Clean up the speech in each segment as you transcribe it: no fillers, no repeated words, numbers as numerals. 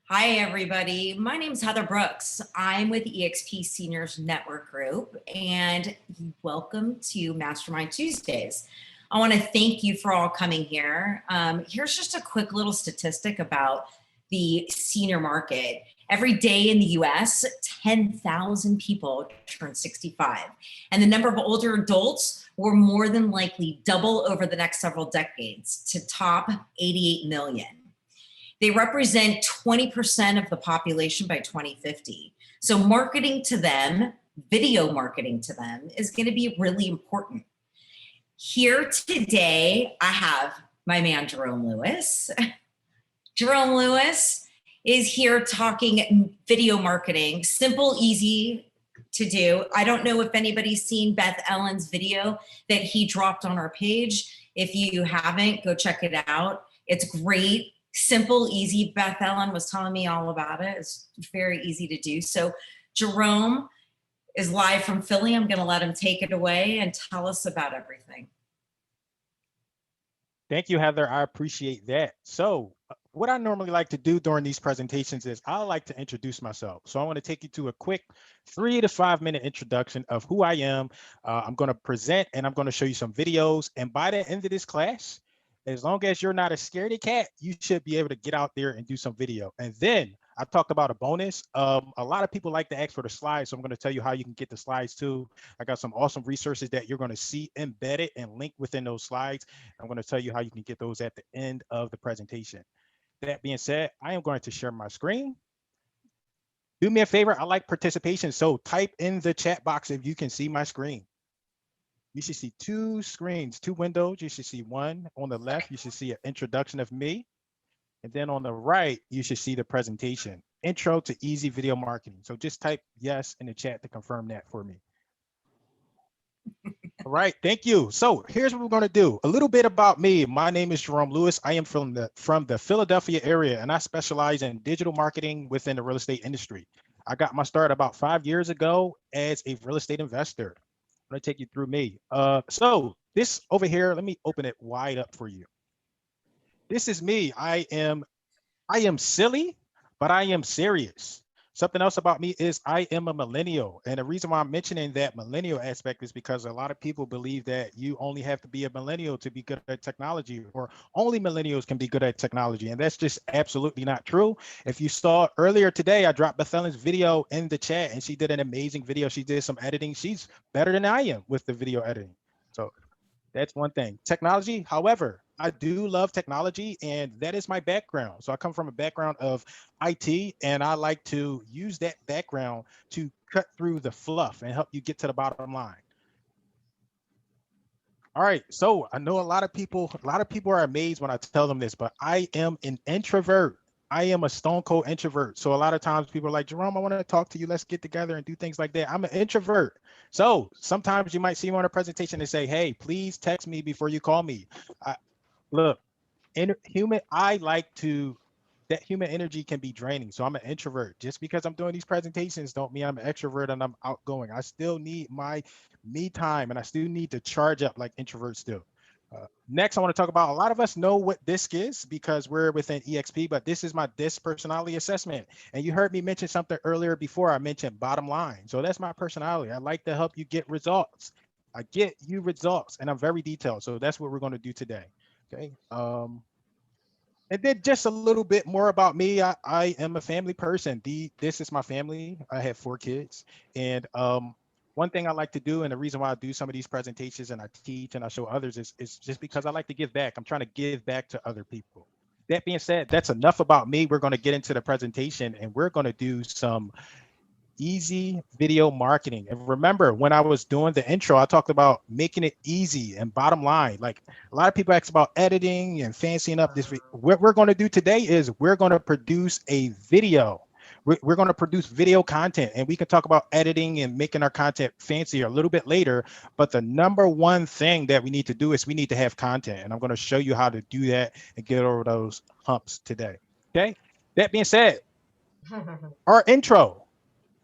Hi, everybody. My name is Heather Brooks. I'm with eXp Seniors Network Group, and welcome to Mastermind Tuesdays. I want to thank you for all coming here. Here's just a quick little statistic about the senior market. Every day in the US, 10,000 people turn 65, and the number of older adults will more than likely double over the next several decades to top 88 million. They represent 20% of the population by 2050. So marketing to them, video marketing to them, is going to be really important. Here today, I have my man, Jerome Lewis. Jerome Lewis is here talking video marketing, simple, easy to do. I don't know if anybody's seen Beth Ellen's video that he dropped on our page. If you haven't, go check it out. It's great. Simple, easy. Beth Ellen was telling me all about it. It's very easy to do. So Jerome is live from Philly. I'm going to let him take it away and tell us about everything. Thank you, Heather. I appreciate that. So what I normally like to do during these presentations is I like to introduce myself. So I want to take you to a quick 3 to 5 minute introduction of who I am. I'm going to present and I'm going to show you some videos. And by the end of this class, as long as you're not a scaredy cat, you should be able to get out there and do some video. And then I talked about a bonus. A lot of people like to ask for the slides, so I'm going to tell you how you can get the slides too. I got some awesome resources that you're going to see embedded and linked within those slides. I'm going to tell you how you can get those at the end of the presentation. That being said, I am going to share my screen. Do me a favor, I like participation, so type in the chat box if you can see my screen. You should see 2 screens, 2 windows. You should see one on the left. You should see an introduction of me. And then on the right, you should see the presentation, Intro to Easy Video Marketing. So just type yes in the chat to confirm that for me. All right, thank you. So here's what we're going to do. A little bit about me. My name is Jerome Lewis. I am from the Philadelphia area, and I specialize in digital marketing within the real estate industry. I got my start about 5 years ago as a real estate investor. I'm going to take you through me. So this over here, let me open it wide up for you. This is me. I am silly, but I am serious. Something else about me is I am a millennial. And the reason why I'm mentioning that millennial aspect is because a lot of people believe that you only have to be a millennial to be good at technology, or only millennials can be good at technology. And that's just absolutely not true. If you saw earlier today, I dropped Beth Ellen's video in the chat and she did an amazing video. She did some editing. She's better than I am with the video editing. So that's one thing. Technology, however, I do love technology, and that is my background. So I come from a background of IT, and I like to use that background to cut through the fluff and help you get to the bottom line. All right, so I know a lot of people are amazed when I tell them this, but I am an introvert. I am a stone cold introvert. So a lot of times people are like, Jerome, I want to talk to you. Let's get together and do things like that. I'm an introvert. So sometimes you might see me on a presentation and say, hey, please text me before you call me. Look, that human energy can be draining. So I'm an introvert. Just because I'm doing these presentations don't mean I'm an extrovert and I'm outgoing. I still need my me time, and I still need to charge up like introverts do. Next, I want to talk about, a lot of us know what DISC is because we're within EXP, but this is my DISC personality assessment. And you heard me mention something earlier before. I mentioned bottom line. So that's my personality. I like to help you get results. I get you results, and I'm very detailed. So that's what we're going to do today. Okay. And then just a little bit more about me. I am a family person. This is my family. I have 4 kids. And one thing I like to do, and the reason why I do some of these presentations and I teach and I show others is just because I like to give back. I'm trying to give back to other people. That being said, that's enough about me. We're going to get into the presentation, and we're going to do some easy video marketing. And remember, when I was doing the intro, I talked about making it easy and bottom line. Like, a lot of people ask about editing and fancying up this. What we're going to do today is we're going to produce a video. We're going to produce video content, and we can talk about editing and making our content fancier a little bit later. But the number one thing that we need to do is we need to have content. And I'm going to show you how to do that and get over those humps today. Okay. That being said, our intro.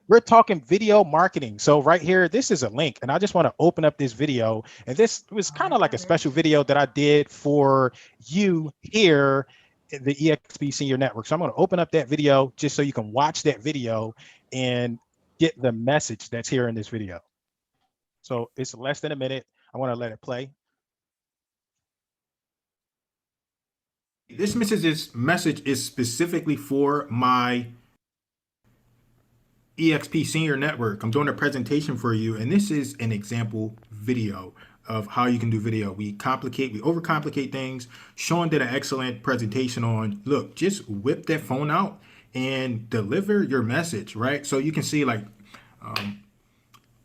We're talking video marketing. So right here, this is a link, and I just want to open up this video. And this was kind of like a special video that I did for you here the EXP Senior Network. So I'm going to open up that video just so you can watch that video and get the message that's here in this video. So it's less than a minute. I want to let it play. This message is specifically for my EXP Senior Network. I'm doing a presentation for you, and this is an example video of how you can do video. We overcomplicate things. Sean did an excellent presentation on, look, just whip that phone out and deliver your message, right? So you can see like,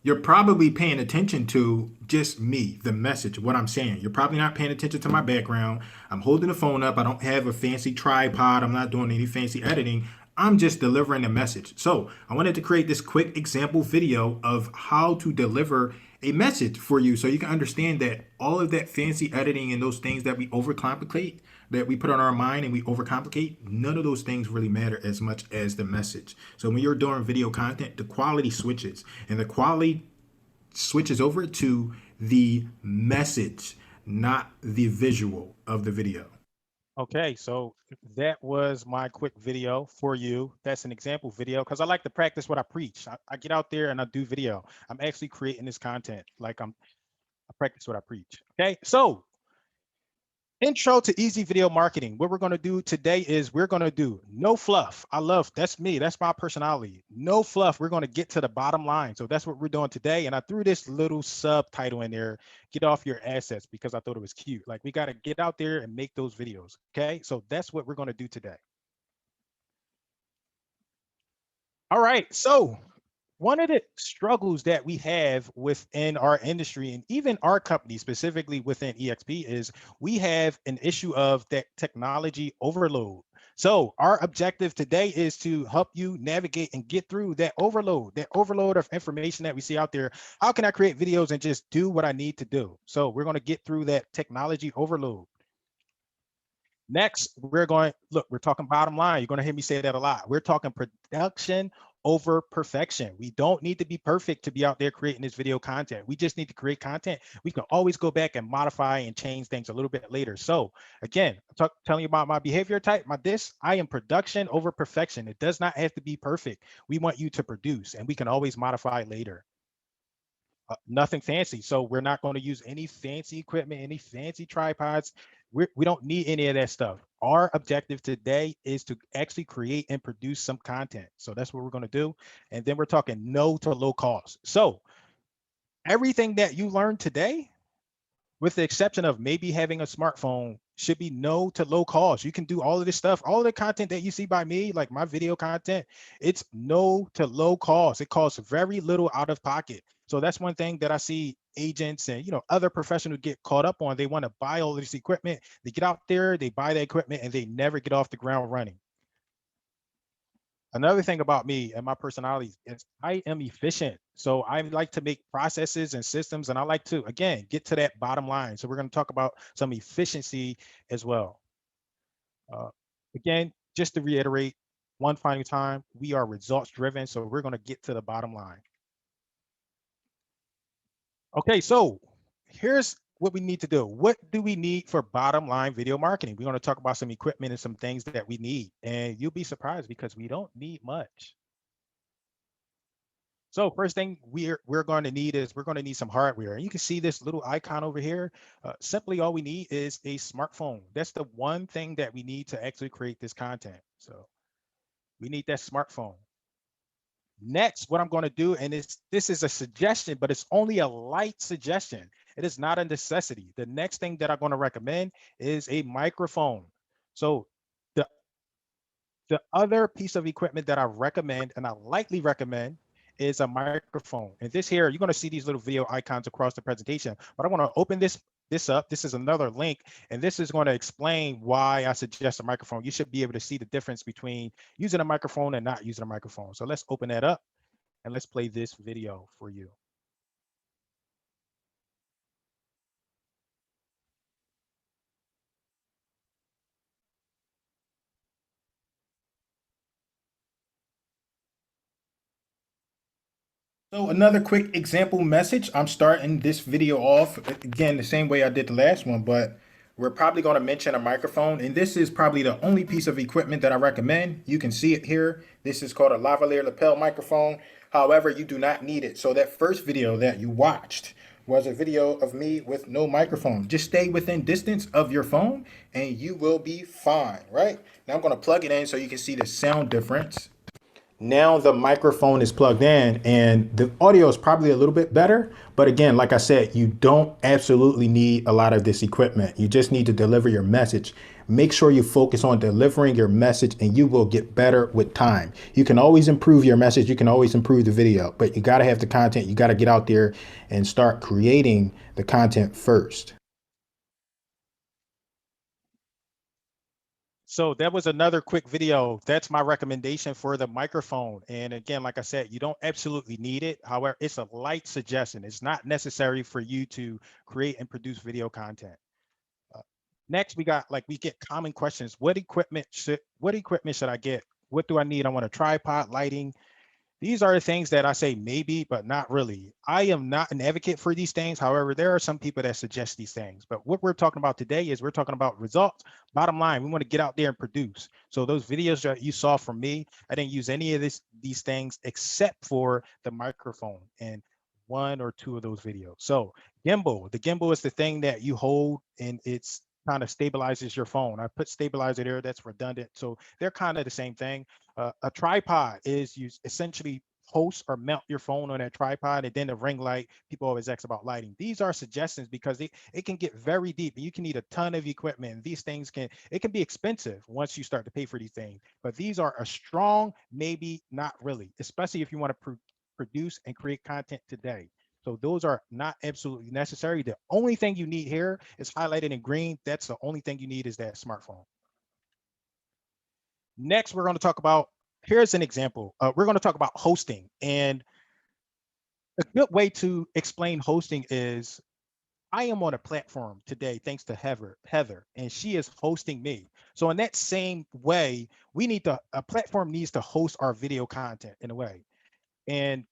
you're probably paying attention to just me, the message, what I'm saying. You're probably not paying attention to my background. I'm holding the phone up. I don't have a fancy tripod. I'm not doing any fancy editing. I'm just delivering a message. So I wanted to create this quick example video of how to deliver a message for you so you can understand that all of that fancy editing and those things that we overcomplicate, that we put on our mind and we overcomplicate, none of those things really matter as much as the message. So when you're doing video content, the quality switches, and the quality switches over to the message, not the visual of the video. Okay, so that was my quick video for you. That's an example video because I like to practice what I preach. I get out there and I do video. I'm actually creating this content like I practice what I preach. Okay, so intro to easy video marketing. What we're going to do today is we're going to do no fluff. That's me. That's my personality. No fluff. We're going to get to the bottom line. So that's what we're doing today. And I threw this little subtitle in there, get off your assets, because I thought it was cute. Like, we got to get out there and make those videos. Okay. So that's what we're going to do today. All right. So one of the struggles that we have within our industry and even our company, specifically within EXP, is we have an issue of that technology overload. So our objective today is to help you navigate and get through that overload of information that we see out there. How can I create videos and just do what I need to do? So we're going to get through that technology overload. Next, we're talking bottom line. You're going to hear me say that a lot. We're talking production over perfection. We don't need to be perfect to be out there creating this video content. We just need to create content. We can always go back and modify and change things a little bit later. So again, I'm telling you about my behavior type, I am production over perfection. It does not have to be perfect. We want you to produce, and we can always modify later. Nothing fancy. So we're not going to use any fancy equipment, any fancy tripods. We don't need any of that stuff. Our objective today is to actually create and produce some content. So that's what we're going to do. And then we're talking no to low cost. So everything that you learned today, with the exception of maybe having a smartphone, should be no to low cost. You can do all of this stuff. All of the content that you see by me, like my video content, it's no to low cost. It costs very little out of pocket. So that's one thing that I see agents and other professionals get caught up on. They want to buy all this equipment. They get out there, they buy the equipment, and they never get off the ground running. Another thing about me and my personality is I am efficient. So I like to make processes and systems, and I like to, again, get to that bottom line. So we're going to talk about some efficiency as well. Again, just to reiterate one final time, we are results driven. So we're going to get to the bottom line. Okay, so here's what we need to do. What do we need for bottom line video marketing? We're going to talk about some equipment and some things that we need, and you'll be surprised because we don't need much. So first thing we're going to need is we're going to need some hardware. And you can see this little icon over here. Simply all we need is a smartphone. That's the one thing that we need to actually create this content. So we need that smartphone. Next, what I'm going to do, and this is a suggestion, but it's only a light suggestion. It is not a necessity. The next thing that I'm going to recommend is a microphone. So the other piece of equipment that I recommend, and I likely recommend, is a microphone. And this here, you're going to see these little video icons across the presentation, but I want to open this up. This is another link, and this is going to explain why I suggest a microphone. You should be able to see the difference between using a microphone and not using a microphone. So let's open that up and let's play this video for you. So another quick example message. I'm starting this video off again the same way I did the last one, but We're probably going to mention a microphone, and this is probably the only piece of equipment that I recommend. You can see it here. This is called a lavalier lapel microphone. However, you do not need it. So that first video that you watched was a video of me with no microphone. Just stay within distance of your phone and you will be fine, right? Now I'm going to plug it in so you can see the sound difference. Now the microphone is plugged in and the audio is probably a little bit better. But again, like I said, you don't absolutely need a lot of this equipment. You just need to deliver your message. Make sure you focus on delivering your message and you will get better with time. You can always improve your message. You can always improve the video, but you got to have the content. You got to get out there and start creating the content first. So that was another quick video. That's my recommendation for the microphone. And again, like I said, you don't absolutely need it. However, it's a light suggestion. It's not necessary for you to create and produce video content. Next, we get common questions. What equipment should I get? What do I need? I want a tripod, lighting. These are the things that I say maybe, but not really. I am not an advocate for these things. However, there are some people that suggest these things. But what we're talking about today is we're talking about results. Bottom line, we want to get out there and produce. So those videos that you saw from me, I didn't use any of these things except for the microphone and one or two of those videos. So gimbal, the gimbal is the thing that you hold and it's kind of stabilizes your phone. I put stabilizer there, that's redundant. So they're kind of the same thing. A tripod is you essentially host or mount your phone on a tripod, and then the ring light. People always ask about lighting. These are suggestions because it can get very deep and you can need a ton of equipment. And these things can be expensive once you start to pay for these things. But these are a strong maybe, not really, especially if you want to produce and create content today. So those are not absolutely necessary. The only thing you need here is highlighted in green. That's the only thing you need is that smartphone. Next, we're going to talk about, here's an example. We're going to talk about hosting. And a good way to explain hosting is I am on a platform today, thanks to Heather, and she is hosting me. So in that same way, a platform needs to host our video content in a way. And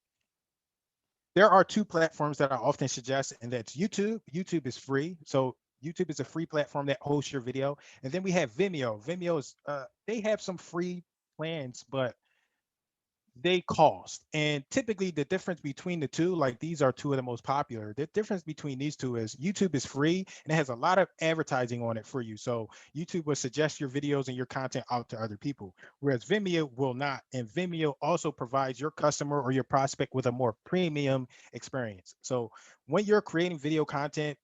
there are two platforms that I often suggest, and that's YouTube. YouTube is free. So YouTube is a free platform that hosts your video. And then we have Vimeo. Vimeo is, they have some free plans, but they cost. And typically the difference between the two, like these are two of the most popular. The difference between these two is YouTube is free and it has a lot of advertising on it for you. So YouTube will suggest your videos and your content out to other people, whereas Vimeo will not. And Vimeo also provides your customer or your prospect with a more premium experience. So when you're creating video content,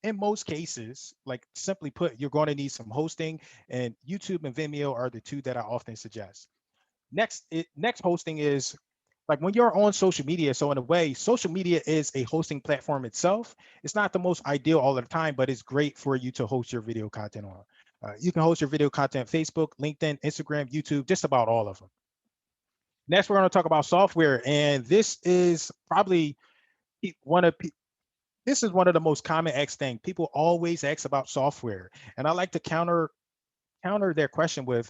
in most cases, like simply put, you're going to need some hosting, and YouTube and Vimeo are the two that I often suggest. Next hosting is like when you're on social media. So in a way, social media is a hosting platform itself. It's not the most ideal all the time, but it's great for you to host your video content on. You can host your video content on Facebook, LinkedIn, Instagram, YouTube, just about all of them. Next, we're going to talk about software. And this is probably one of the most common asked things. People always ask about software. And I like to counter their question with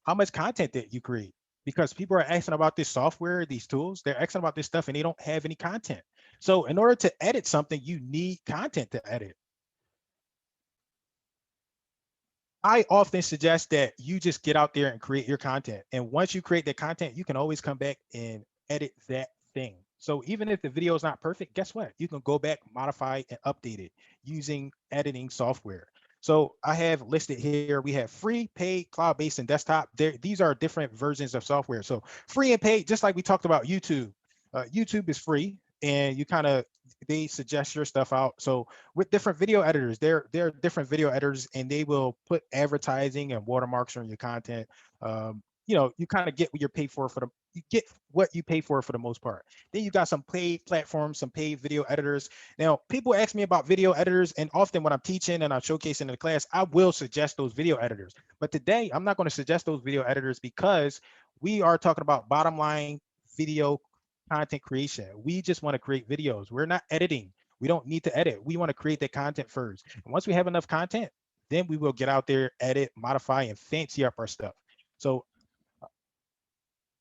how much content that you create. Because people are asking about this software, these tools, they're asking about this stuff and they don't have any content. So in order to edit something, you need content to edit. I often suggest that you just get out there and create your content. And once you create that content, you can always come back and edit that thing. So even if the video is not perfect, guess what? You can go back, modify, and update it using editing software. So I have listed here, we have free, paid, cloud-based, and desktop. These are different versions of software. So free and paid, just like we talked about YouTube. YouTube is free, and they suggest your stuff out. So with different video editors, there are different video editors, and they will put advertising and watermarks on your content. You kind of get what you pay for the most part. Then you got some paid platforms, some paid video editors. Now, people ask me about video editors, and often when I'm teaching and I'm showcasing in the class, I will suggest those video editors. But today, I'm not going to suggest those video editors because we are talking about bottom line video content creation. We just want to create videos. We're not editing. We don't need to edit. We want to create that content first. And once we have enough content, then we will get out there, edit, modify, and fancy up our stuff. So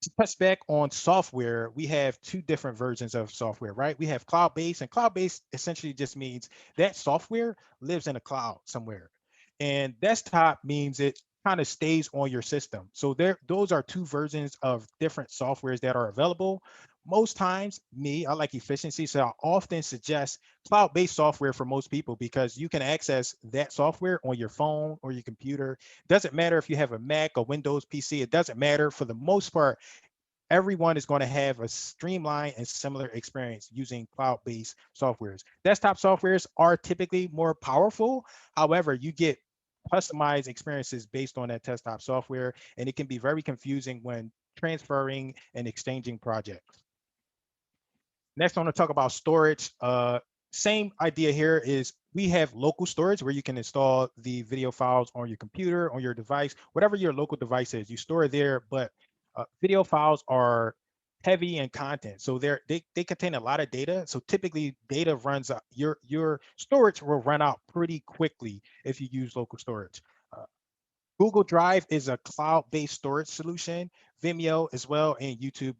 to touch back on software, we have two different versions of software, right? We have cloud-based, and cloud-based essentially just means that software lives in a cloud somewhere. And desktop means it kind of stays on your system. So those are two versions of different softwares that are available. Most times, I like efficiency, so I often suggest cloud-based software for most people because you can access that software on your phone or your computer. Doesn't matter if you have a Mac or Windows PC, it doesn't matter. For the most part, everyone is going to have a streamlined and similar experience using cloud-based softwares. Desktop softwares are typically more powerful. However, you get customized experiences based on that desktop software, and it can be very confusing when transferring and exchanging projects. Next, I want to talk about storage. Same idea here is we have local storage where you can install the video files on your computer, on your device, whatever your local device is, you store it there. But video files are heavy in content, so they contain a lot of data. So typically, data runs out. Your storage will run out pretty quickly if you use local storage. Uh, Google Drive is a cloud-based storage solution. Vimeo as well, and YouTube.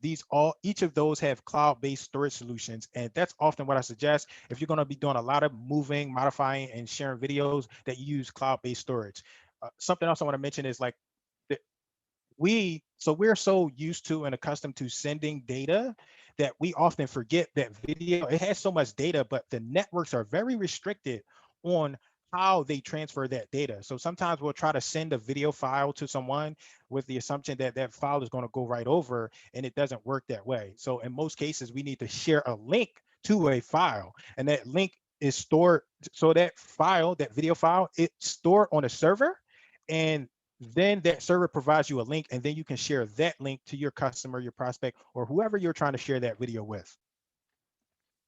Each of those have cloud-based storage solutions, and that's often what I suggest if you're going to be doing a lot of moving, modifying, and sharing videos, that you use cloud-based storage. Something else I want to mention is like we're so used to and accustomed to sending data that we often forget that video, it has so much data, but the networks are very restricted on how they transfer that data. So sometimes we'll try to send a video file to someone with the assumption that that file is going to go right over, and it doesn't work that way. So in most cases, we need to share a link to a file, and that link is stored. So that file, that video file, it's stored on a server, and then that server provides you a link, and then you can share that link to your customer, your prospect, or whoever you're trying to share that video with.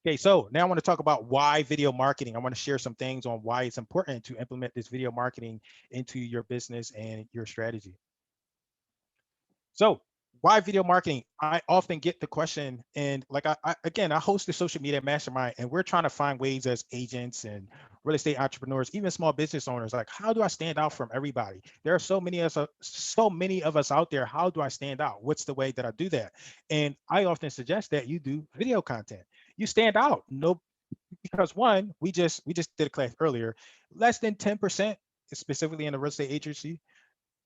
Okay, so now I want to talk about why video marketing. I want to share some things on why it's important to implement this video marketing into your business and your strategy. So why video marketing? I often get the question, and like again, I host the social media mastermind, and we're trying to find ways as agents and real estate entrepreneurs, even small business owners, like how do I stand out from everybody? There are so many of us out there. How do I stand out? What's the way that I do that? And I often suggest that you do video content. You stand out. No, because one, we just did a class earlier. Less than 10%, specifically in the real estate agency,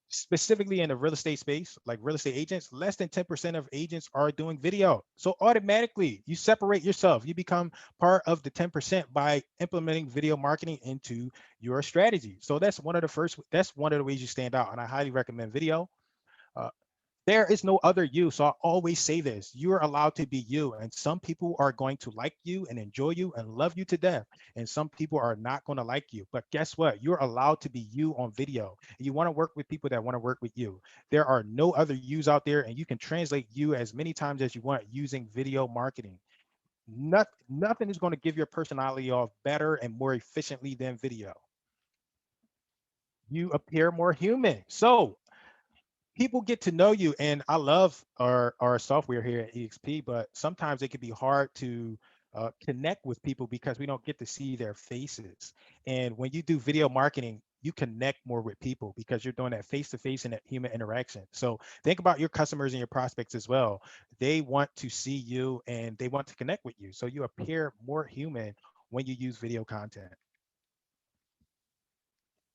specifically in the real estate space, like real estate agents, less than 10% of agents are doing video. So automatically you separate yourself. You become part of the 10% by implementing video marketing into your strategy. So that's one of the ways you stand out. And I highly recommend video. Uh, there is no other you. So I always say this, you're allowed to be you. And some people are going to like you and enjoy you and love you to death. And some people are not going to like you. But guess what? You're allowed to be you on video. You want to work with people that want to work with you. There are no other yous out there, and you can translate you as many times as you want using video marketing. Nothing is going to give your personality off better and more efficiently than video. You appear more human. So people get to know you, and I love our software here at EXP, but sometimes it can be hard to connect with people because we don't get to see their faces. And when you do video marketing, you connect more with people because you're doing that face-to-face and that human interaction. So think about your customers and your prospects as well. They want to see you and they want to connect with you, so you appear more human when you use video content.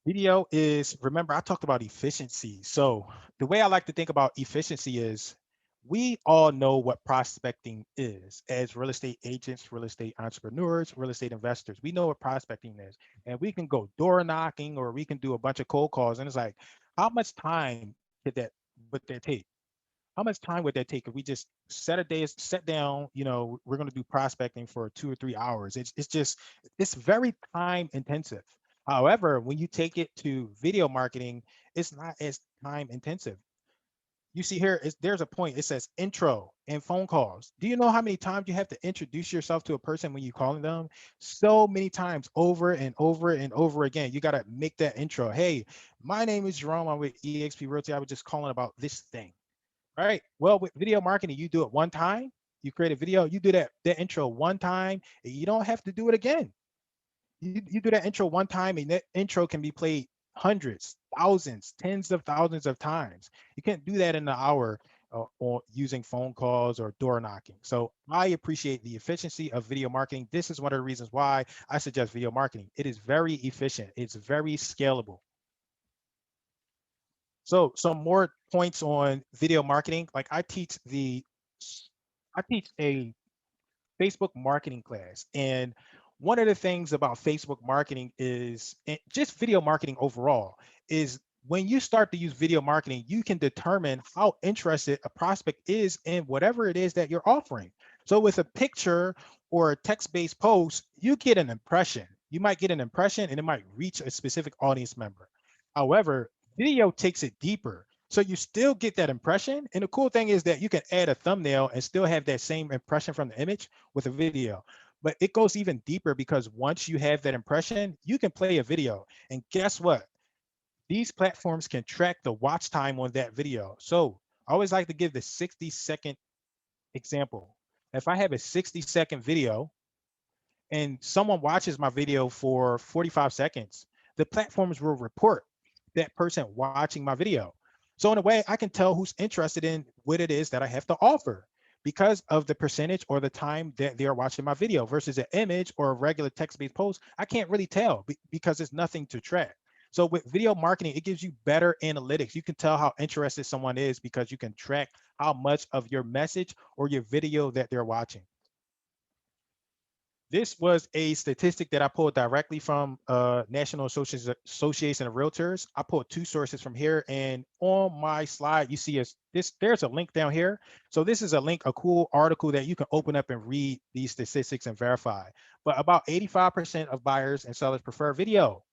Video is, remember, I talked about efficiency. So the way I like to think about efficiency is we all know what prospecting is as real estate agents, real estate entrepreneurs, real estate investors. We know what prospecting is. And we can go door knocking or we can do a bunch of cold calls. And it's like, how much time would that take? How much time would that take if we just set down, we're going to do prospecting for 2 or 3 hours. It's very time intensive. However, when you take it to video marketing, it's not as time intensive. You see here, there's a point, it says intro and phone calls. Do you know how many times you have to introduce yourself to a person when you're calling them? So many times, over and over and over again. You got to make that intro. Hey, my name is Jerome. I'm with eXp Realty. I was just calling about this thing. All right. Well, with video marketing, you do it one time, you create a video, you do that intro one time, and you don't have to do it again. You do that intro one time, and that intro can be played hundreds, thousands, tens of thousands of times. You can't do that in an hour or using phone calls or door knocking. So I appreciate the efficiency of video marketing. This is one of the reasons why I suggest video marketing. It is very efficient. It's very scalable. So some more points on video marketing. Like I teach a Facebook marketing class. And one of the things about Facebook marketing is just video marketing overall is when you start to use video marketing, you can determine how interested a prospect is in whatever it is that you're offering. So with a picture or a text-based post, you get an impression. You might get an impression and it might reach a specific audience member. However, video takes it deeper. So you still get that impression. And the cool thing is that you can add a thumbnail and still have that same impression from the image with a video. But it goes even deeper because once you have that impression, you can play a video. And guess what? These platforms can track the watch time on that video. So I always like to give the 60-second example. If I have a 60-second video and someone watches my video for 45 seconds, the platforms will report that person watching my video. So in a way, I can tell who's interested in what it is that I have to offer because of the percentage or the time that they are watching my video versus an image or a regular text-based post. I can't really tell because there's nothing to track. So with video marketing, it gives you better analytics. You can tell how interested someone is because you can track how much of your message or your video that they're watching. This was a statistic that I pulled directly from National Association of Realtors. I pulled two sources from here, and on my slide, you see there's a link down here. So this is a cool article that you can open up and read these statistics and verify. But about 85% of buyers and sellers prefer video.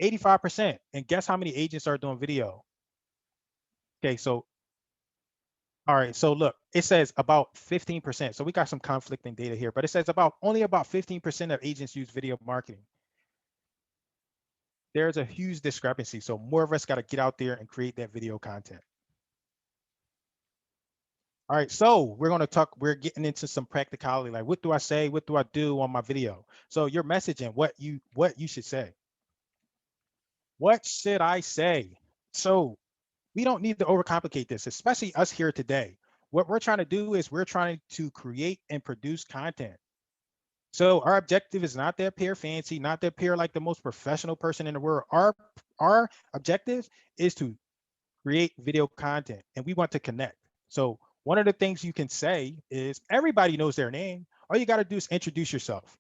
85%. And guess how many agents are doing video? Okay, so all right, so look, it says about 15%. So we got some conflicting data here, but it says only about 15% of agents use video marketing. There's a huge discrepancy. So more of us got to get out there and create that video content. All right, so we're getting into some practicality. Like, what do I say? What do I do on my video? So your messaging, what you should say. What should I say? So we don't need to overcomplicate this, especially us here today. What we're trying to do is we're trying to create and produce content. So our objective is not to appear fancy, not to appear like the most professional person in the world. Our objective is to create video content, and we want to connect. So one of the things you can say is everybody knows their name. All you got to do is introduce yourself.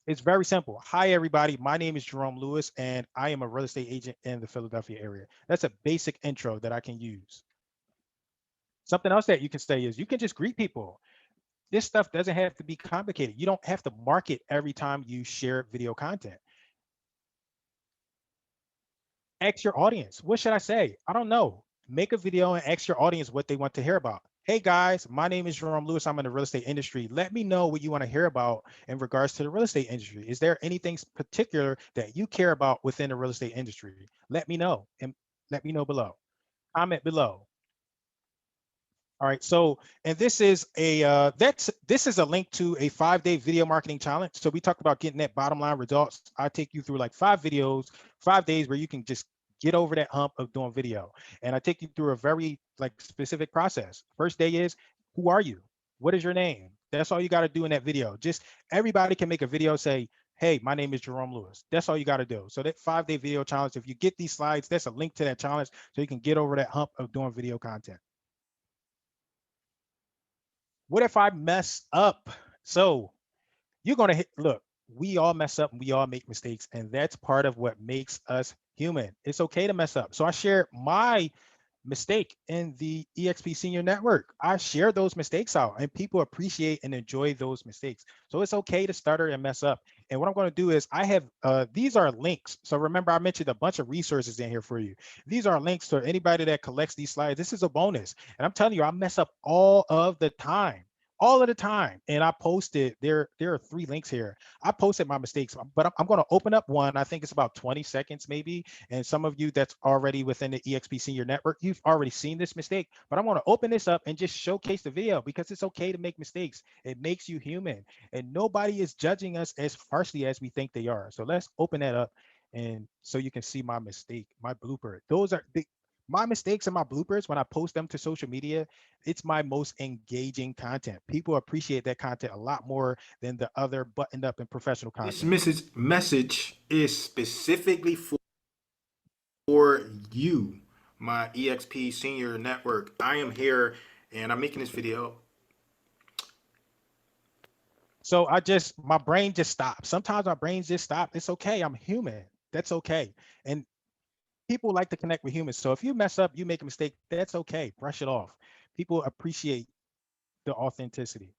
It's very simple. Hi, everybody. My name is Jerome Lewis, and I am a real estate agent in the Philadelphia area. That's a basic intro that I can use. Something else that you can say is you can just greet people. This stuff doesn't have to be complicated. You don't have to market every time you share video content. Ask your audience. What should I say? I don't know. Make a video and ask your audience what they want to hear about. Hey guys, my name is Jerome Lewis. I'm in the real estate industry. Let me know what you want to hear about in regards to the real estate industry. Is there anything particular that you care about within the real estate industry? Let me know and let me know below. Comment below. All right, so, and this is a this is a link to a 5-day video marketing challenge. So we talked about getting that bottom line results. I take you through like 5 videos, 5 days where you can just get over that hump of doing video. And I take you through a very like specific process. First day is, who are you? What is your name? That's all you got to do in that video. Just everybody can make a video, say, hey, my name is Jerome Lewis. That's all you got to do. So that 5-day video challenge, if you get these slides, that's a link to that challenge so you can get over that hump of doing video content. What if I mess up? So you're going to look, we all mess up and we all make mistakes. And that's part of what makes us human. It's okay to mess up. So I share my mistake in the EXP Senior Network. I share those mistakes out and people appreciate and enjoy those mistakes. So it's okay to stutter and mess up. And what I'm going to do is I have, these are links. So remember, I mentioned a bunch of resources in here for you. These are links to anybody that collects these slides. This is a bonus. And I'm telling you, I mess up all of the time. All of the time. And I posted, there are 3 links here. I posted my mistakes, but I'm going to open up one. I think it's about 20 seconds maybe. And some of you that's already within the EXP Senior Network, you've already seen this mistake, but I'm going to open this up and just showcase the video because it's okay to make mistakes. It makes you human and nobody is judging us as harshly as we think they are. So let's open that up. And so you can see my mistake, my blooper. Those are my mistakes and my bloopers. When I post them to social media, it's my most engaging content. People appreciate that content a lot more than the other buttoned up and professional content. This message is specifically for you. my EXP Senior Network. I am here and I'm making this video. So my brain just stops. Sometimes my brains just stop. It's okay. I'm human. That's okay. And people like to connect with humans. So if you mess up, you make a mistake, that's okay. Brush it off. People appreciate the authenticity.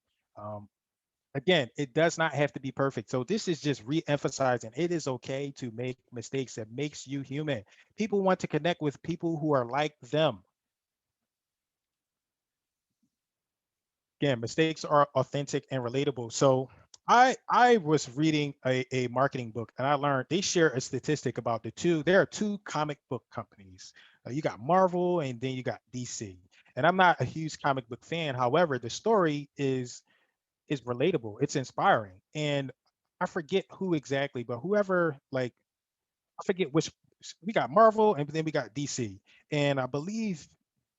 Again, it does not have to be perfect. So this is just re-emphasizing it is okay to make mistakes. That makes you human. People want to connect with people who are like them. Again, mistakes are authentic and relatable. So I was reading a marketing book and I learned they share a statistic about there are two comic book companies. You got Marvel and then you got DC. And I'm not a huge comic book fan. However, the story is relatable. It's inspiring. And I forget who exactly, but whoever, like, I forget which, we got Marvel and then we got DC. And I believe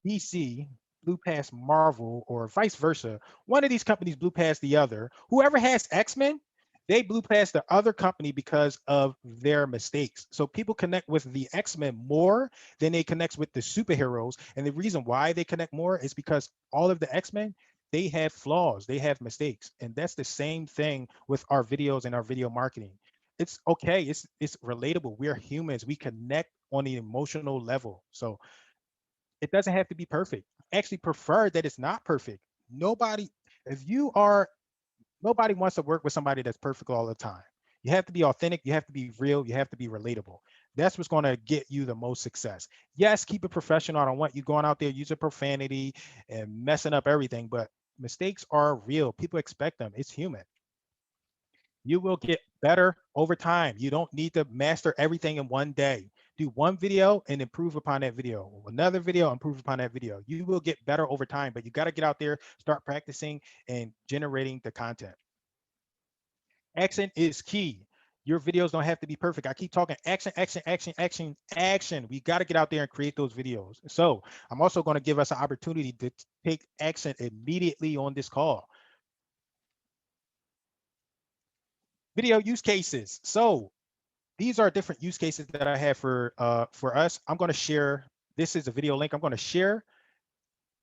DC blew past Marvel or vice versa. One of these companies blew past the other. Whoever has X-Men, they blew past the other company because of their mistakes. So people connect with the X-Men more than they connect with the superheroes. And the reason why they connect more is because all of the X-Men, they have flaws, they have mistakes. And that's the same thing with our videos and our video marketing. It's okay. It's relatable. We're humans. We connect on the emotional level. So it doesn't have to be perfect. I actually prefer that it's not perfect. Nobody, if you are, nobody wants to work with somebody that's perfect all the time. You have to be authentic. You have to be real. You have to be relatable. That's what's going to get you the most success. Yes, keep it professional. I don't want you going out there using profanity and messing up everything, but mistakes are real. People expect them. It's human. You will get better over time. You don't need to master everything in one day. Do one video and improve upon that video. Another video, improve upon that video. You will get better over time, but you got to get out there, start practicing and generating the content. Action is key. Your videos don't have to be perfect. I keep talking action, action, action, action, action. We got to get out there and create those videos. So I'm also going to give us an opportunity to take action immediately on this call. Video use cases. So these are different use cases that I have for us. I'm going to share, this is a video link. I'm going to share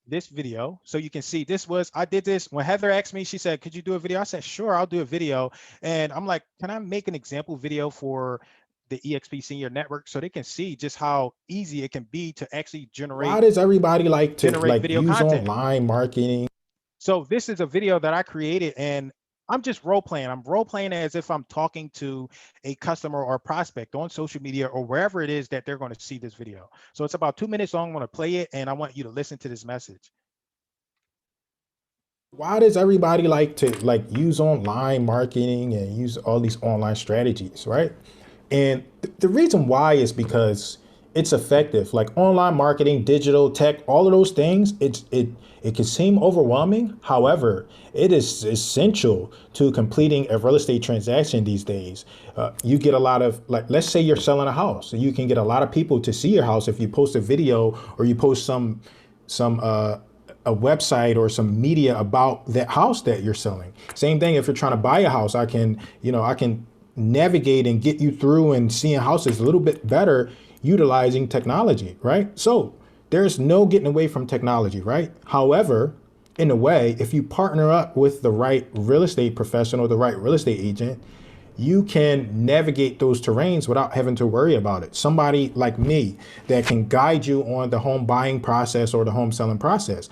this video so you can see I did this when Heather asked me, she said, could you do a video? I said, sure, I'll do a video. And I'm like, can I make an example video for the EXP Senior Network so they can see just how easy it can be to actually generate. Why does everybody like to video use content. online marketing? So this is a video that I created and I'm just role playing. I'm role playing as if I'm talking to a customer or prospect on social media or wherever it is that they're going to see this video. So it's about 2 minutes long. I'm going to play it and I want you to listen to this message. Why does everybody like to use online marketing and use all these online strategies, right? And the reason why is because it's effective. Like online marketing, digital tech, all of those things, it can seem overwhelming. However, it is essential to completing a real estate transaction these days. You get a lot of, let's say you're selling a house, so you can get a lot of people to see your house if you post a video or you post a website or some media about that house that you're selling. Same thing if you're trying to buy a house, I can navigate and get you through and seeing houses a little bit better utilizing technology, right? So there's no getting away from technology, right? However, in a way, if you partner up with the right real estate professional, the right real estate agent, you can navigate those terrains without having to worry about it. Somebody like me that can guide you on the home buying process or the home selling process.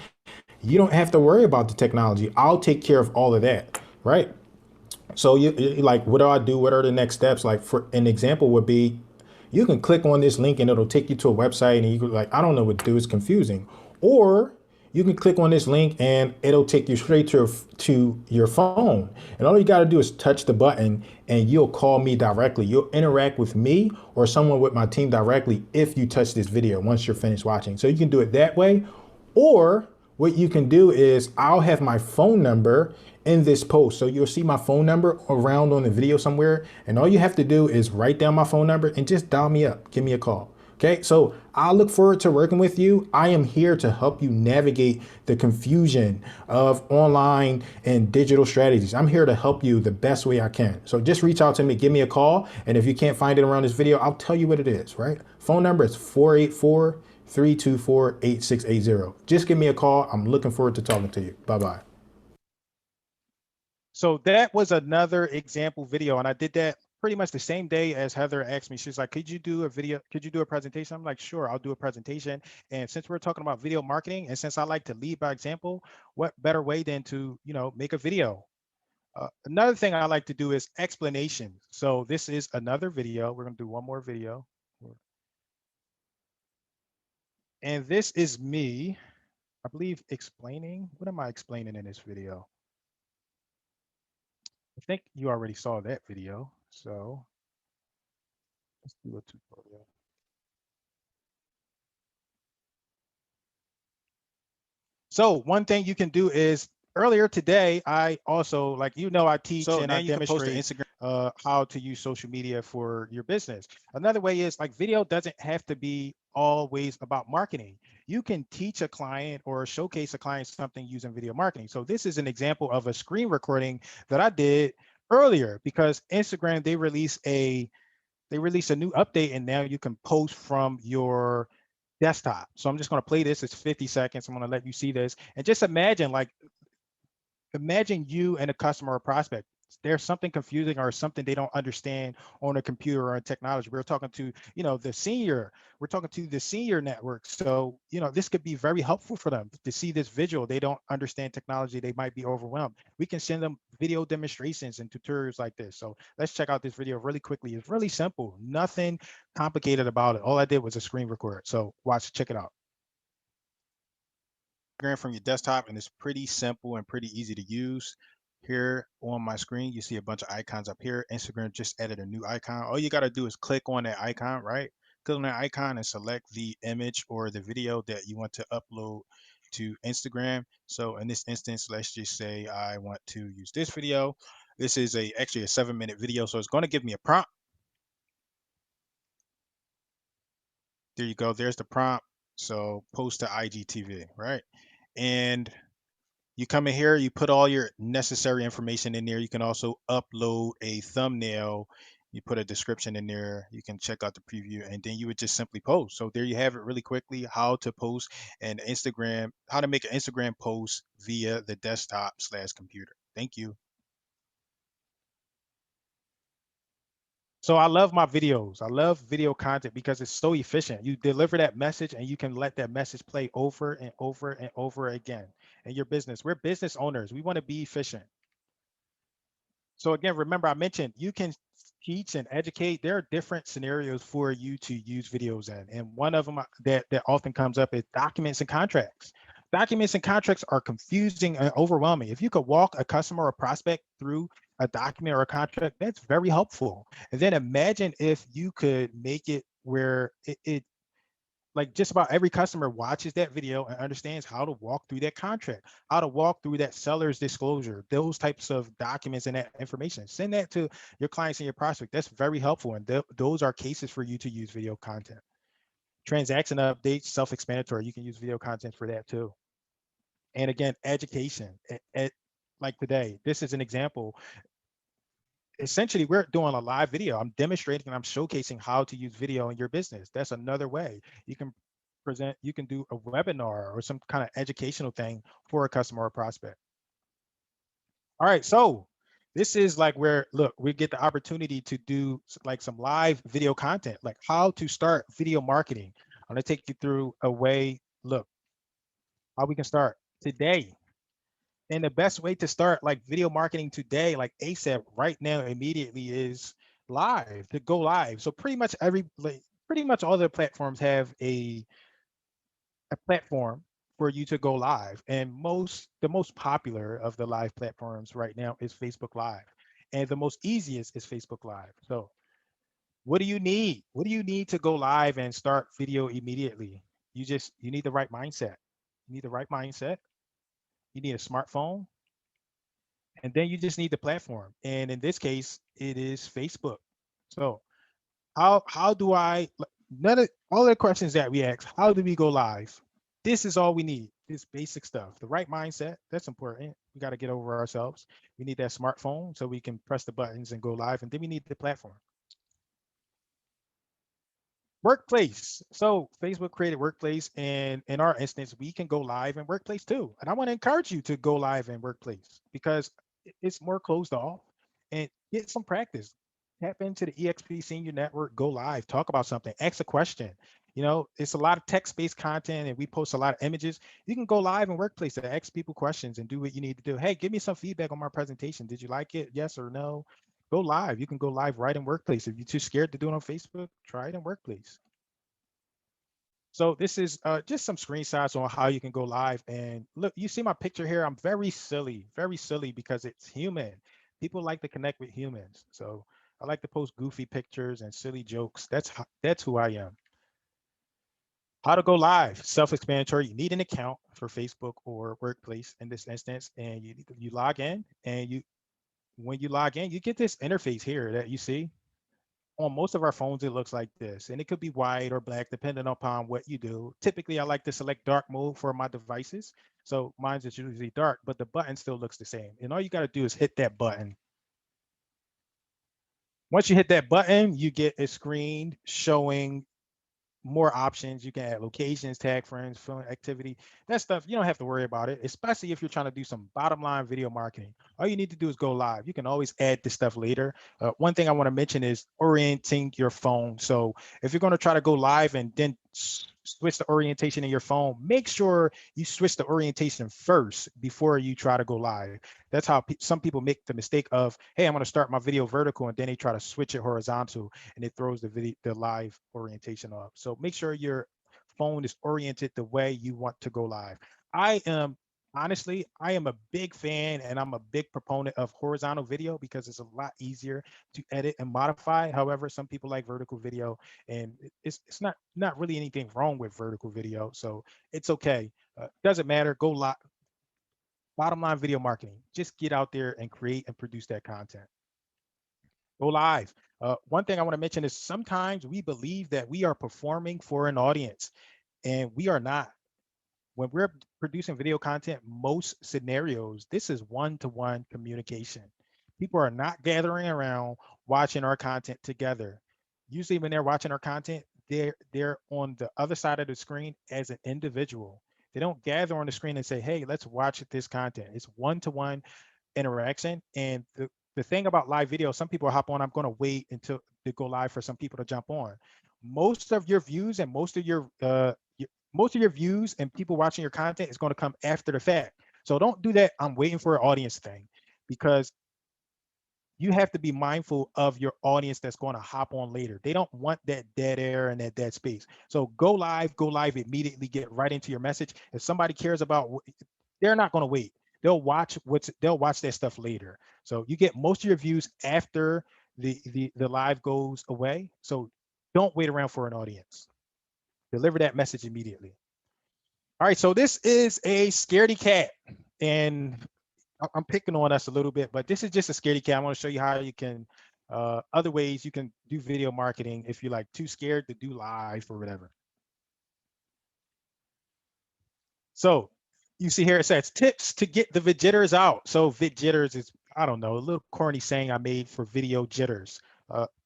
You don't have to worry about the technology. I'll take care of all of that, right? So you what do I do? What are the next steps? Like for an example would be, you can click on this link and it'll take you to a website and you can I don't know what to do, it's confusing. Or you can click on this link and it'll take you straight to your phone. And all you got to do is touch the button and you'll call me directly. You'll interact with me or someone with my team directly if you touch this video once you're finished watching. So you can do it that way. Or what you can do is I'll have my phone number in this post. So you'll see my phone number around on the video somewhere. And all you have to do is write down my phone number and just dial me up. Give me a call. Okay, so I look forward to working with you. I am here to help you navigate the confusion of online and digital strategies. I'm here to help you the best way I can. So just reach out to me, give me a call. And if you can't find it around this video, I'll tell you what it is, right? Phone number is 484 324-8680. Just give me a call. I'm looking forward to talking to you. Bye-bye. So that was another example video, and I did that pretty much the same day as Heather asked me. She's like, could you do a video? Could you do a presentation? I'm like, sure, I'll do a presentation. And since we're talking about video marketing, and since I like to lead by example, what better way than to, make a video? Another thing I like to do is explanation. So this is another video. We're going to do one more video. And this is me, I believe, explaining. What am I explaining in this video? I think you already saw that video. So let's do a tutorial. So one thing you can do is earlier today, I also I teach and I demonstrate how to use social media for your business. Another way is video doesn't have to be always about marketing. You can teach a client or showcase a client something using video marketing. So this is an example of a screen recording that I did earlier because Instagram, they release a new update and now you can post from your desktop. So I'm just going to play this. It's 50 seconds. I'm going to let you see this. And just imagine you and a customer or prospect. There's something confusing or something they don't understand on a computer or on technology. We're talking to, we're talking to the senior network. So, this could be very helpful for them to see this visual. They don't understand technology. They might be overwhelmed. We can send them video demonstrations and tutorials like this. So let's check out this video really quickly. It's really simple, nothing complicated about it. All I did was a screen record. So check it out. From your desktop, and it's pretty simple and pretty easy to use. Here on my screen, you see a bunch of icons up here. Instagram just added a new icon. All you got to do is click on that icon, right? Click on that icon and select the image or the video that you want to upload to Instagram. So in this instance, let's just say I want to use this video. This is actually a 7-minute video, so it's going to give me a prompt. There you go. There's the prompt. So post to IGTV, right? And you come in here, you put all your necessary information in there. You can also upload a thumbnail. You put a description in there. You can check out the preview, and then you would just simply post. So there you have it really quickly, how to post an Instagram, how to make an Instagram post via the desktop/computer. Thank you. So I love my videos. I love video content because it's so efficient. You deliver that message and you can let that message play over and over and over again in your business. We're business owners. We want to be efficient. So again, remember I mentioned you can teach and educate. There are different scenarios for you to use videos in. And one of them that often comes up is documents and contracts. Documents and contracts are confusing and overwhelming. If you could walk a customer or prospect through a document or a contract, that's very helpful. And then imagine if you could make it where it like just about every customer watches that video and understands how to walk through that contract, how to walk through that seller's disclosure, those types of documents and that information. Send that to your clients and your prospect. That's very helpful. And those are cases for you to use video content. Transaction updates, self-explanatory. You can use video content for that too. And again, education. Like today, this is an example. Essentially, we're doing a live video. I'm demonstrating and I'm showcasing how to use video in your business. That's another way you can present. You can do a webinar or some kind of educational thing for a customer or prospect. All right, so this is where, look, we get the opportunity to do some live video content, like how to start video marketing. I'm gonna take you through a way, look, how we can start today. And the best way to start video marketing today, ASAP, right now, immediately, is to go live. So pretty much pretty much all the platforms have a platform for you to go live. And the most popular of the live platforms right now is Facebook Live. And the most easiest is Facebook Live. So what do you need? What do you need to go live and start video immediately? You need the right mindset. You need the right mindset. You need a smartphone. And then you just need the platform. And in this case, it is Facebook. So how do I, all the questions that we ask, how do we go live? This is all we need. This basic stuff. The right mindset, that's important. We got to get over ourselves. We need that smartphone so we can press the buttons and go live. And then we need the platform. Workplace. So Facebook created Workplace, and in our instance, we can go live in Workplace too. And I want to encourage you to go live in Workplace because it's more closed off and get some practice. Tap into the EXP Senior Network, go live, talk about something, ask a question. You know, it's a lot of text-based content and we post a lot of images. You can go live in Workplace to ask people questions and do what you need to do. Hey, give me some feedback on my presentation. Did you like it? Yes or no? Go live. You can go live right in Workplace. If you're too scared to do it on Facebook, try it in Workplace. So this is just some screenshots on how you can go live. And look, you see my picture here. I'm very silly because it's human. People like to connect with humans. So I like to post goofy pictures and silly jokes. That's who I am. How to go live, self-explanatory. You need an account for Facebook or Workplace in this instance, and you log in, and when you log in, you get this interface here that you see. On most of our phones, it looks like this, and it could be white or black depending upon what you do. Typically, I like to select dark mode for my devices. So mine's is usually dark, but the button still looks the same. And all you got to do is hit that button. Once you hit that button, you get a screen showing more options. You can add locations, tag friends, film activity. That stuff, you don't have to worry about it, especially if you're trying to do some bottom line video marketing. All you need to do is go live. You can always add this stuff later. One thing I want to mention is orienting your phone. So if you're going to try to go live and then switch the orientation in your phone, make sure you switch the orientation first before you try to go live. That's how some people make the mistake of, hey, I'm going to start my video vertical, and then they try to switch it horizontal, and it throws the live orientation off. So make sure your phone is oriented the way you want to go live. I am honestly, I am a big fan and I'm a big proponent of horizontal video because it's a lot easier to edit and modify. However, some people like vertical video, and it's not really anything wrong with vertical video, so it's okay. Doesn't matter. Go live. Bottom line, video marketing. Just get out there and create and produce that content. Go live. One thing I want to mention is sometimes we believe that we are performing for an audience, and we are not. When we're producing video content, most scenarios, this is one-to-one communication. People are not gathering around watching our content together. Usually when they're watching our content, they're on the other side of the screen as an individual. They don't gather on the screen and say, hey, let's watch this content. It's one-to-one interaction. And the thing about live video, some people hop on, I'm going to wait until they go live for some people to jump on. Most of your views and most of your views and people watching your content is going to come after the fact. So don't do that I'm waiting for an audience thing, because you have to be mindful of your audience that's going to hop on later. They don't want that dead air and that dead space. So go live immediately, get right into your message. If somebody cares about, they're not going to wait. They'll watch that stuff later. So you get most of your views after the live goes away. So don't wait around for an audience. Deliver that message immediately. All right, so this is a scaredy cat, and I'm picking on us a little bit, but this is just a scaredy cat. I want to show you how you can, other ways you can do video marketing if you're like too scared to do live or whatever. So you see here, it says tips to get the jitters out. So jitters is, I don't know, a little corny saying I made for video jitters.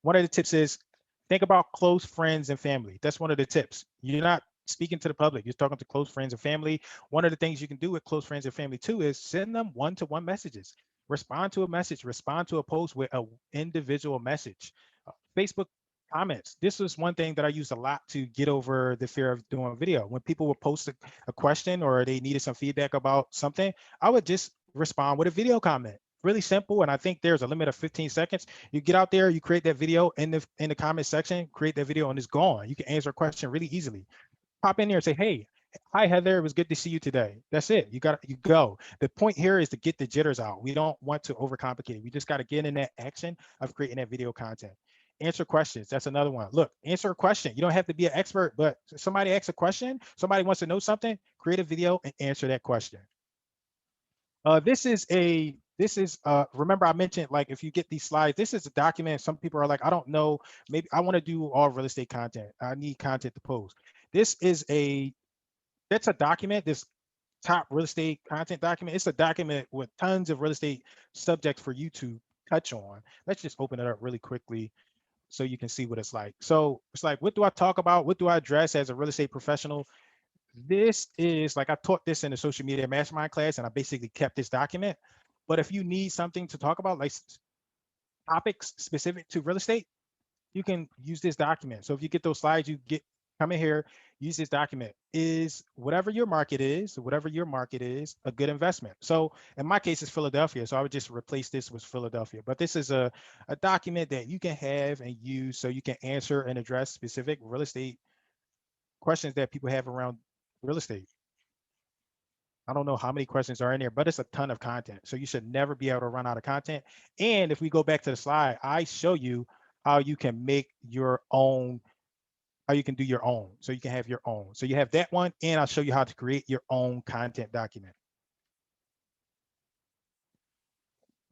One of the tips is think about close friends and family. That's one of the tips. You're not speaking to the public, you're talking to close friends and family. One of the things you can do with close friends and family too is send them one-to-one messages. Respond to a message, respond to a post with an individual message. Facebook comments. This was one thing that I used a lot to get over the fear of doing video. When people would post a question or they needed some feedback about something, I would just respond with a video comment. Really simple, and I think there's a limit of 15 seconds. You get out there, you create that video in the comment section, create that video, and it's gone. You can answer a question really easily. Pop in there and say, hey, hi Heather, it was good to see you today. That's it. You go. The point here is to get the jitters out. We don't want to overcomplicate it. We just got to get in that action of creating that video content. Answer questions. That's another one. Look, answer a question. You don't have to be an expert, but somebody asks a question, somebody wants to know something, create a video and answer that question. Remember I mentioned, like, if you get these slides, this is a document. Some people are like, I don't know, maybe I want to do all real estate content. I need content to post. That's a document, this top real estate content document. It's a document with tons of real estate subjects for you to touch on. Let's just open it up really quickly. so you can see what it's like. So it's like, what do I talk about? What do I address as a real estate professional? This is like, I taught this in the social media mastermind class, and I basically kept this document. But if you need something to talk about, like topics specific to real estate, you can use this document. So if you get those slides, you get, come in here, use this document. Is whatever your market is, a good investment? So in my case, it's Philadelphia. So I would just replace this with Philadelphia. But this is a document that you can have and use so you can answer and address specific real estate questions that people have around real estate. I don't know how many questions are in there, but it's a ton of content. So you should never be able to run out of content. And if we go back to the slide, I show you how you can make your own, how you can do your own. So you can have your own. So you have that one, and I'll show you how to create your own content document.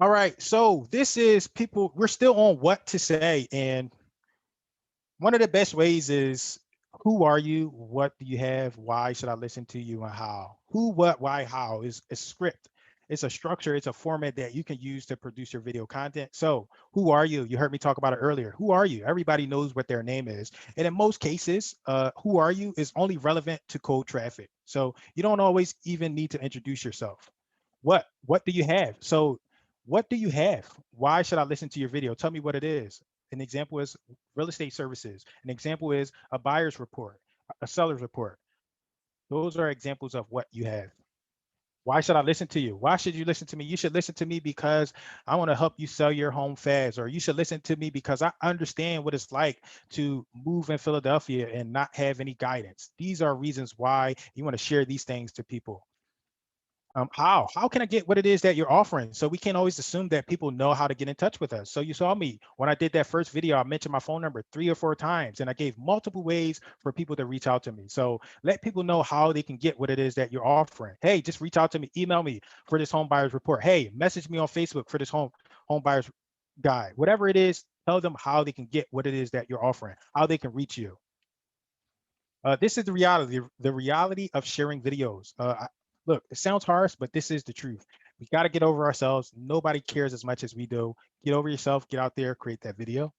All right, so this is people, we're still on what to say. And one of the best ways is, who are you? What do you have? Why should I listen to you, and how? Who, what, why, how is a script. It's a structure. It's a format that you can use to produce your video content. So who are you? You heard me talk about it earlier. Who are you? Everybody knows what their name is. And in most cases, who are you is only relevant to cold traffic. So you don't always even need to introduce yourself. What do you have? So what do you have? Why should I listen to your video? Tell me what it is. An example is real estate services. An example is a buyer's report, a seller's report. Those are examples of what you have. Why should I listen to you? Why should you listen to me? You should listen to me because I want to help you sell your home fast, or you should listen to me because I understand what it's like to move in Philadelphia and not have any guidance. These are reasons why you want to share these things to people. How can I get what it is that you're offering? So we can't always assume that people know how to get in touch with us. So you saw me when I did that first video, I mentioned my phone number 3 or 4 times, and I gave multiple ways for people to reach out to me. So let people know how they can get what it is that you're offering. Hey, just reach out to me, email me for this home buyer's report. Hey, message me on Facebook for this home buyer's guide. Whatever it is, tell them how they can get what it is that you're offering, how they can reach you. This is the reality of sharing videos. Look, it sounds harsh, but this is the truth. We got to get over ourselves. Nobody cares as much as we do. Get over yourself, get out there, create that video.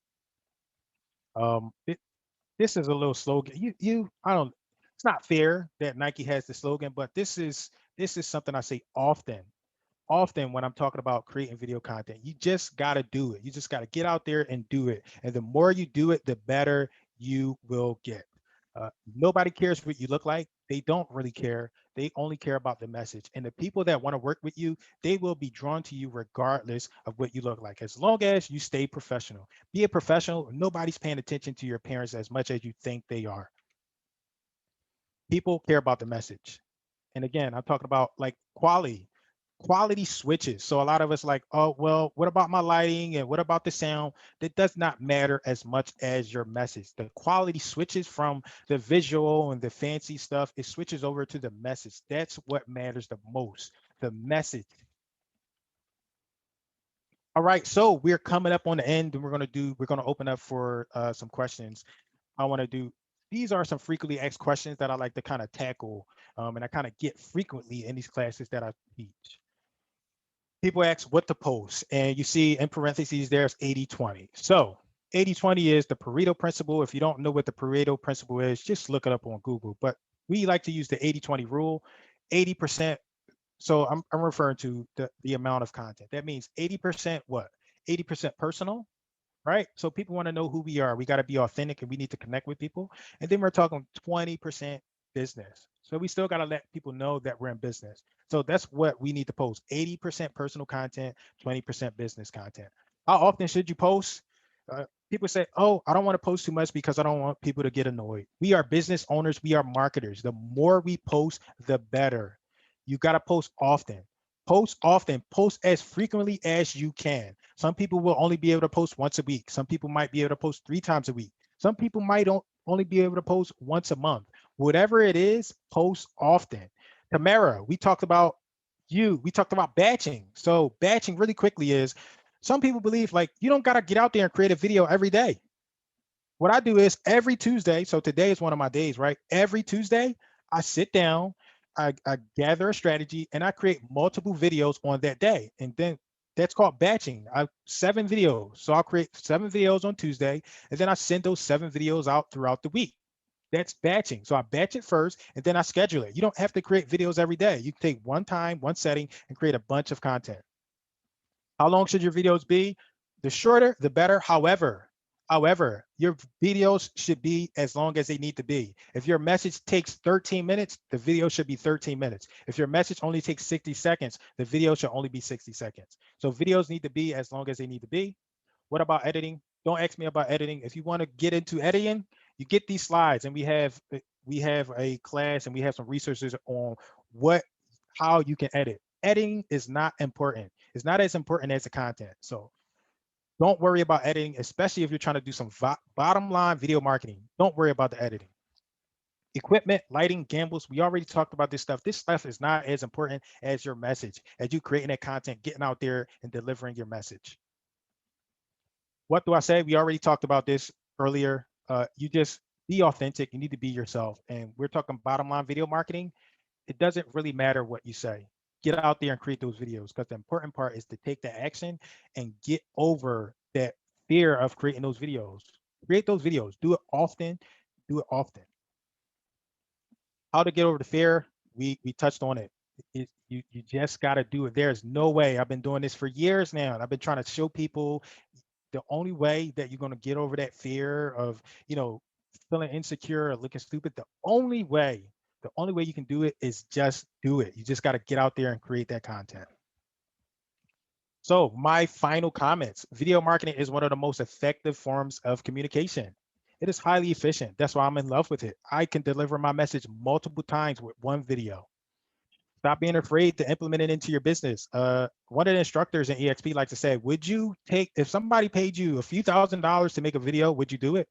This is a little slogan. I don't, it's not fair that Nike has the slogan, but this is something I say often when I'm talking about creating video content. You just got to do it. You just got to get out there and do it. And the more you do it, the better you will get. Nobody cares what you look like. They don't really care. They only care about the message. And the people that want to work with you, they will be drawn to you regardless of what you look like, as long as you stay professional. Be a professional. Nobody's paying attention to your appearance as much as you think they are. People care about the message. And again, I'm talking about like quality switches. So a lot of us like, oh, well, what about my lighting and what about the sound? That does not matter as much as your message. The quality switches from the visual and the fancy stuff. It switches over to the message. That's what matters the most, the message. All right, so we're coming up on the end, and we're going to open up for some questions. These are some frequently asked questions that I like to kind of tackle, and I kind of get frequently in these classes that I teach. People ask what to post, and you see in parentheses there's 80-20. So 80-20 is the Pareto principle. If you don't know what the Pareto principle is, just look it up on Google. But we like to use the 80-20 rule. 80%. So I'm referring to the amount of content. That means 80% what? 80% personal, right? So people want to know who we are. We got to be authentic, and we need to connect with people. And then we're talking 20% business. So we still got to let people know that we're in business. So that's what we need to post. 80% personal content, 20% business content. How often should you post? People say, oh, I don't want to post too much because I don't want people to get annoyed. We are business owners. We are marketers. The more we post, the better. You got to post often. Post often. Post as frequently as you can. Some people will only be able to post once a week. Some people might be able to post 3 times a week. Some people might only be able to post once a month. Whatever it is, post often. Tamara, we talked about batching. So batching really quickly is, some people believe like you don't got to get out there and create a video every day. What I do is every Tuesday, so today is one of my days, right? Every Tuesday, I sit down, I gather a strategy, and I create multiple videos on that day. And then That's called batching. 7 videos. So I'll create 7 videos on Tuesday, and then I send those 7 videos out throughout the week. That's batching. So I batch it first, and then I schedule it. You don't have to create videos every day. You can take one time, one setting, and create a bunch of content. How long should your videos be? The shorter, the better. However, your videos should be as long as they need to be. If your message takes 13 minutes, the video should be 13 minutes. If your message only takes 60 seconds, the video should only be 60 seconds. So videos need to be as long as they need to be. What about editing? Don't ask me about editing. If you want to get into editing, you get these slides, and we have a class, and we have some resources on how you can edit. Editing is not important. It's not as important as the content. So don't worry about editing, especially if you're trying to do some bottom line video marketing. Don't worry about the editing. Equipment, lighting, gimbals, we already talked about this stuff. This stuff is not as important as your message, as you creating that content, getting out there and delivering your message. What do I say? We already talked about this earlier. You just be authentic. You need to be yourself. And we're talking bottom line video marketing. It doesn't really matter what you say. Get out there and create those videos, because the important part is to take the action and get over that fear of creating those videos. Create those videos. Do it often. Do it often. How to get over the fear? We touched on it. You just got to do it. There's no way. I've been doing this for years now, and I've been trying to show people the only way that you're going to get over that fear of, feeling insecure or looking stupid, the only way you can do it is just do it. You just got to get out there and create that content. So my final comments: video marketing is one of the most effective forms of communication. It is highly efficient. That's why I'm in love with it. I can deliver my message multiple times with one video. Stop being afraid to implement it into your business. One of the instructors in EXP likes to say, if somebody paid you a few $1,000s to make a video, would you do it?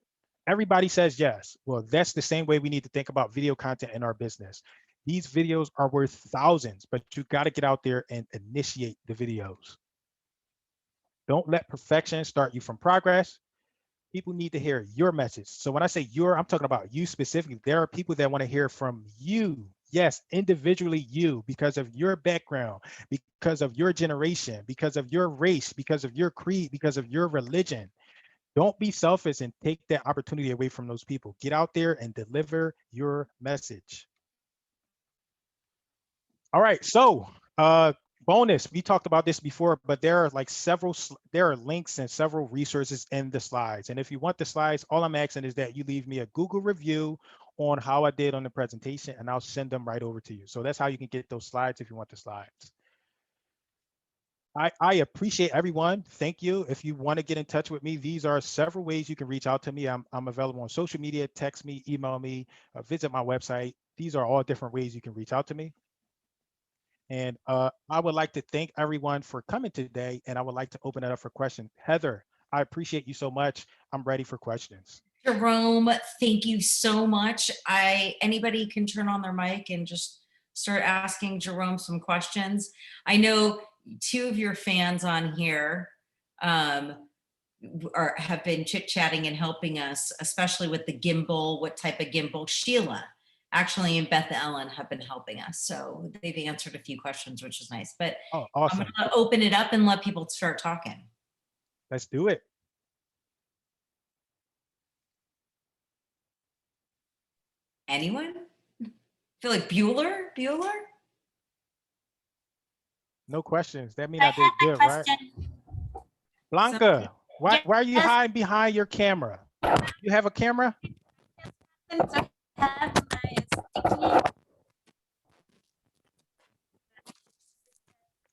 Everybody says yes. Well, that's the same way we need to think about video content in our business. These videos are worth thousands, but you got to get out there and initiate the videos. Don't let perfection start you from progress. People need to hear your message. So when I say I'm talking about you specifically. There are people that want to hear from you. Yes, individually you, because of your background, because of your generation, because of your race, because of your creed, because of your religion. Don't be selfish and take that opportunity away from those people. Get out there and deliver your message. All right, so bonus, we talked about this before, but there are links and several resources in the slides. And if you want the slides, all I'm asking is that you leave me a Google review on how I did on the presentation, and I'll send them right over to you. So that's how you can get those slides if you want the slides. I appreciate everyone. Thank you. If you want to get in touch with me, these are several ways you can reach out to me. I'm available on social media. Text me, email me, visit my website. These are all different ways you can reach out to me. And I would like to thank everyone for coming today, and I would like to open it up for questions. Heather, I appreciate you so much. I'm ready for questions. Jerome, thank you so much. Anybody can turn on their mic and just start asking Jerome some questions. I know 2 of your fans on here have been chit-chatting and helping us, especially with the gimbal, what type of gimbal. Sheila actually and Beth Ellen have been helping us. So they've answered a few questions, which is nice. But oh, awesome. I'm gonna open it up and let people start talking. Let's do it. Anyone? I feel like Bueller? No questions. That means I did good, right? Blanca, why are you hiding behind your camera? You have a camera?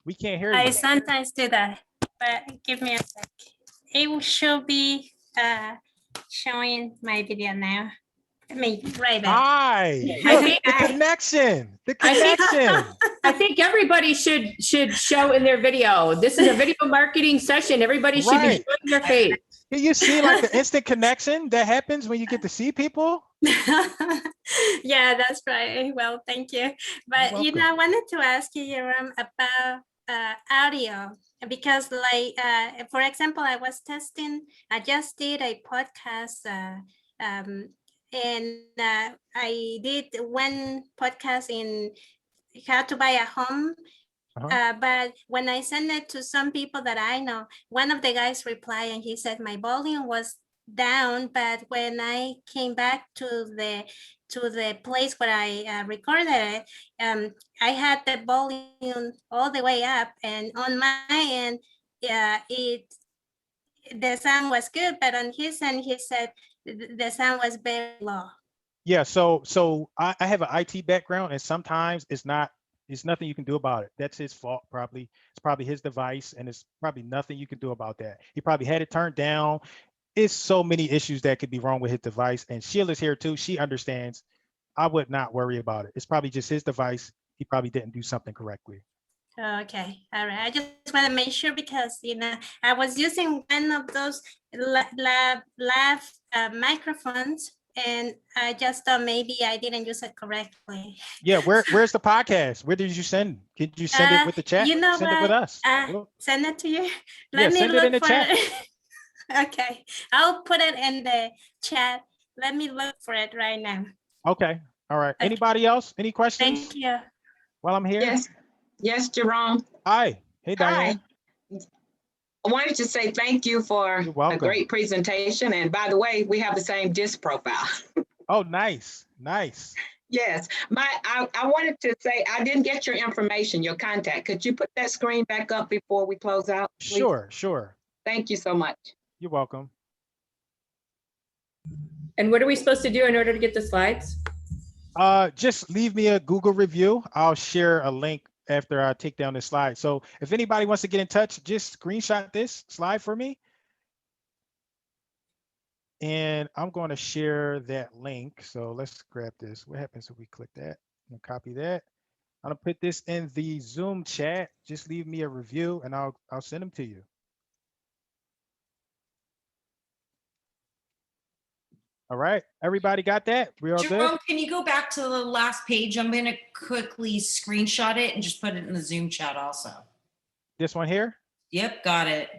We can't hear you. I sometimes do that, but give me a sec. It should be showing my video now. Right there. Hi. I The connection. I think everybody should show in their video. This is a video marketing session. Everybody should be Right. showing their face. Can you see like the instant connection that happens when you get to see people? Yeah, that's right. Well, thank you. But I wanted to ask you, Jerome, about audio, because for example, I just did a podcast and I did one podcast in how to buy a home, But when I send it to some people that I know, one of the guys replied and he said my volume was down, but when I came back to the place where I recorded it, I had the volume all the way up, and on my end, the sound was good, but on his end, he said the sound was very low. Yeah, so I have an IT background, and sometimes it's nothing you can do about it. That's his fault, probably. It's probably his device, and it's probably nothing you can do about that. He probably had it turned down. It's so many issues that could be wrong with his device, and Sheila's here too. She understands. I would not worry about it. It's probably just his device. He probably didn't do something correctly. Okay, all right. I just want to make sure because, I was using one of those lab microphones, and I just thought maybe I didn't use it correctly. Yeah, where's the podcast? Where did you send? Could you send it with the chat? You know send what? it with us. Send it to you. Yeah, send it in the chat. Okay, I'll put it in the chat. Let me look for it right now. Okay, all right. Okay. Anybody else? Any questions? Thank you. While I'm here? Yes, Jerome. Hi. Hey, Diane. Hi. I wanted to say thank you for a great presentation. And by the way, we have the same disc profile. Oh, nice. Nice. Yes. I wanted to say, I didn't get your information, your contact. Could you put that screen back up before we close out, please? Sure. Thank you so much. You're welcome. And what are we supposed to do in order to get the slides? Just leave me a Google review. I'll share a link after I take down this slide. So if anybody wants to get in touch, just screenshot this slide for me. And I'm going to share that link. So let's grab this. What happens if we click that and copy that? I'm gonna put this in the Zoom chat. Just leave me a review and I'll send them to you. All right, everybody got that? We all Jerome, good? can you go back to the last page? I'm going to quickly screenshot it and just put it in the Zoom chat also. This one here? Yep, got it.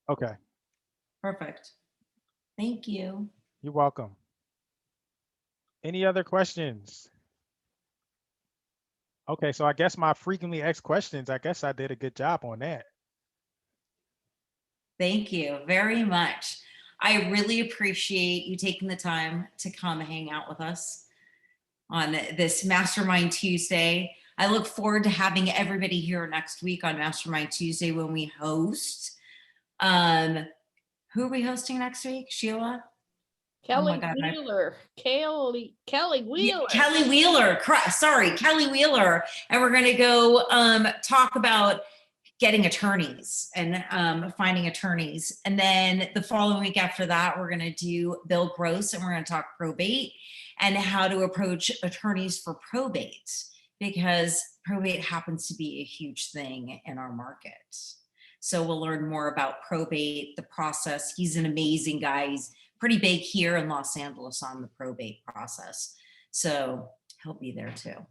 Okay. Perfect. Thank you. You're welcome. Any other questions? Okay, so I guess my frequently asked questions, I guess I did a good job on that. Thank you very much. I really appreciate you taking the time to come hang out with us on this Mastermind Tuesday. I look forward to having everybody here next week on Mastermind Tuesday when we host. Who are we hosting next week, Sheila? Kelly Wheeler. Kelly Wheeler. Kelly Wheeler. Sorry, Kelly Wheeler. And we're going to go talk about getting attorneys and finding attorneys. And then the following week after that, we're going to do Bill Gross, and we're going to talk probate and how to approach attorneys for probate, because probate happens to be a huge thing in our market. So we'll learn more about probate, the process. He's an amazing guy. He's pretty big here in Los Angeles on the probate process. So he'll be there too.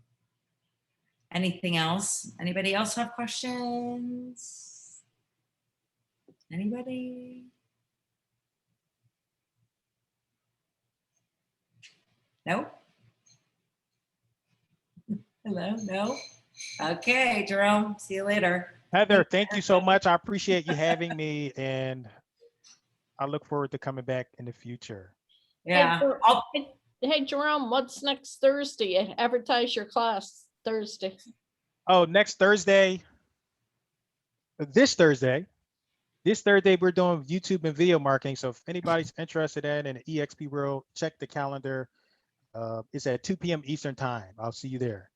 Anything else? Anybody else have questions? Anybody? No? Hello? No? Okay, Jerome. See you later. Heather, thank you so much. I appreciate you having me, and I look forward to coming back in the future. Yeah. Hey, Jerome, what's next Thursday? Advertise your class Thursday. Oh, next Thursday. This Thursday, we're doing YouTube and video marketing. So if anybody's interested in the EXP world, check the calendar. It's at 2 p.m. Eastern time. I'll see you there.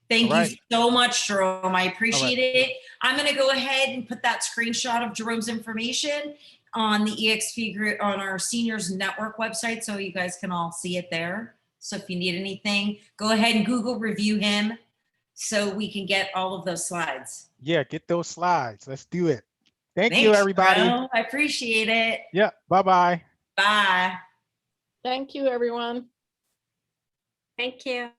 Thank you so much, Jerome. I appreciate it. I'm going to go ahead and put that screenshot of Jerome's information on the EXP group on our Seniors Network website, so you guys can all see it there. So if you need anything, go ahead and Google review him so we can get all of those slides. Yeah, get those slides. Let's do it. Thanks, you, everybody. Jerome. I appreciate it. Yeah, bye-bye. Bye. Thank you, everyone. Thank you.